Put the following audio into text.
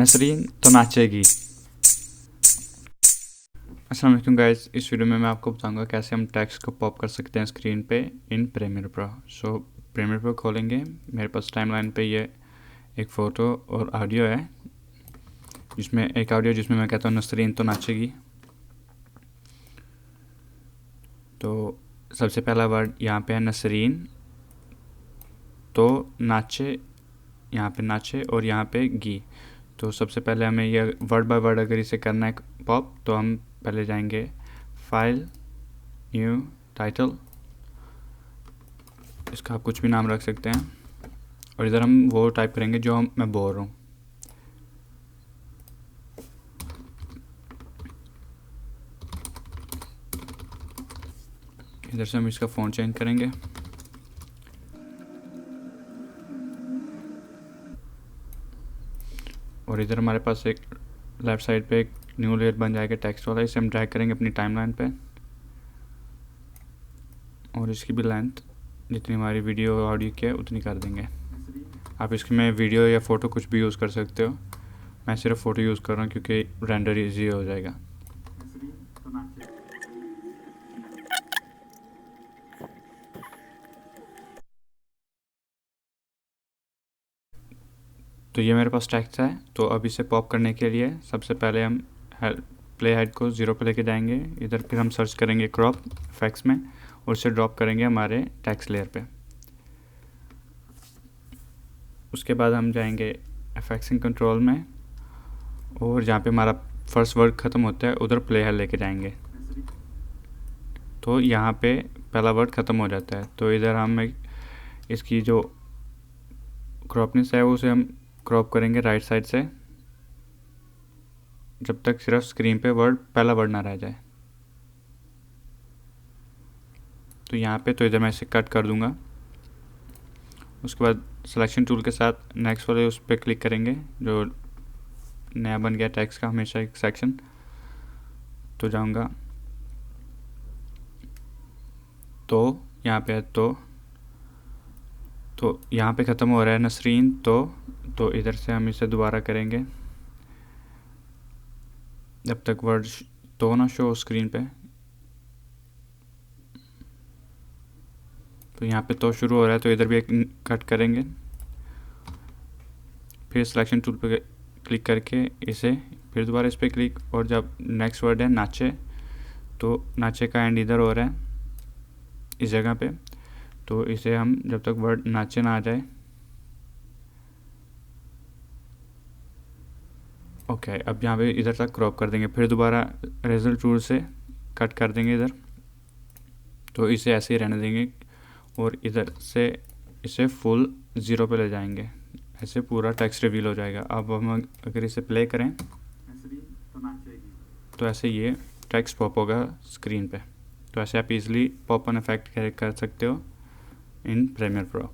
नसरीन तो नाचेगी। अस्सलाम वालेकुम गाइस, इस वीडियो में मैं आपको बताऊंगा कैसे हम टेक्स्ट को पॉप कर सकते हैं स्क्रीन पे इन प्रीमियर प्रो। सो प्रीमियर प्रो खोलेंगे। मेरे पास टाइमलाइन पे ये एक फ़ोटो और ऑडियो है, जिसमें एक ऑडियो जिसमें मैं कहता हूँ नसरीन तो नाचेगी। तो सबसे पहला वर्ड यहाँ पे है नसरीन तो नाचे, यहाँ पे नाचे और यहाँ पे गी। तो सबसे पहले हमें ये वर्ड बाय वर्ड अगर इसे करना है पॉप, तो हम पहले जाएंगे फाइल, न्यू, टाइटल, इसका आप कुछ भी नाम रख सकते हैं, और इधर हम वो टाइप करेंगे जो मैं बोल रहा हूँ। इधर से हम इसका फ़ॉन्ट चेंज करेंगे। और इधर हमारे पास एक लेफ़्ट साइड पे एक न्यू लेयर बन जाएगा टेक्स्ट वाला, इसे हम ड्रैग करेंगे अपनी टाइमलाइन पे, और इसकी भी लेंथ जितनी हमारी वीडियो ऑडियो की है उतनी कर देंगे। आप इसमें वीडियो या फ़ोटो कुछ भी यूज़ कर सकते हो, मैं सिर्फ फ़ोटो यूज़ कर रहा हूँ क्योंकि रेंडर ईजी हो जाएगा। तो ये मेरे पास टेक्स्ट है। तो अब इसे पॉप करने के लिए सबसे पहले हम प्ले हेड को 0 पे लेके जाएंगे। इधर फिर हम सर्च करेंगे क्रॉप इफेक्ट्स में, और इसे ड्रॉप करेंगे हमारे टेक्स्ट लेयर पे। उसके बाद हम जाएंगे इफेक्ट्स इन कंट्रोल में, और जहाँ पे हमारा फर्स्ट वर्ड ख़त्म होता है उधर प्ले हेड लेके जाएंगे। तो यहाँ पे पहला वर्ड ख़त्म हो जाता है। तो इधर हम इसकी जो क्रॉपनेस है उसे हम क्रॉप करेंगे राइट साइड से, जब तक सिर्फ स्क्रीन पे पहला वर्ड ना रह जाए। तो यहाँ पे तो इधर मैं इसे कट कर दूंगा। उसके बाद सिलेक्शन टूल के साथ नेक्स्ट वाले उस पर क्लिक करेंगे, जो नया बन गया टेक्स्ट का हमेशा एक सेक्शन। तो जाऊंगा तो यहाँ पे है तो यहाँ पे ख़त्म हो रहा है नसरीन तो इधर से हम इसे दोबारा करेंगे जब तक वर्ड तो ना शो स्क्रीन पे। तो यहाँ पे तो शुरू हो रहा है, तो इधर भी एक कट करेंगे। फिर सिलेक्शन टूल पे क्लिक करके इसे फिर दोबारा इस पर क्लिक, और जब नेक्स्ट वर्ड है नाचे, तो नाचे का एंड इधर हो रहा है इस जगह पे। तो इसे हम जब तक वर्ड नाचे ना आ जाए, ओके, अब यहाँ पे इधर तक क्रॉप कर देंगे। फिर दोबारा रिजल्ट टूल से कट कर देंगे इधर। तो इसे ऐसे ही रहने देंगे, और इधर से इसे फुल 0 पे ले जाएंगे। ऐसे पूरा टेक्स्ट रिवील हो जाएगा। अब हम अगर इसे प्ले करें तो ऐसे ये टेक्स्ट पॉप होगा स्क्रीन पे। तो ऐसे आप इजीली पॉप ऑन इफेक्ट कर सकते हो इन प्रीमियर प्रो।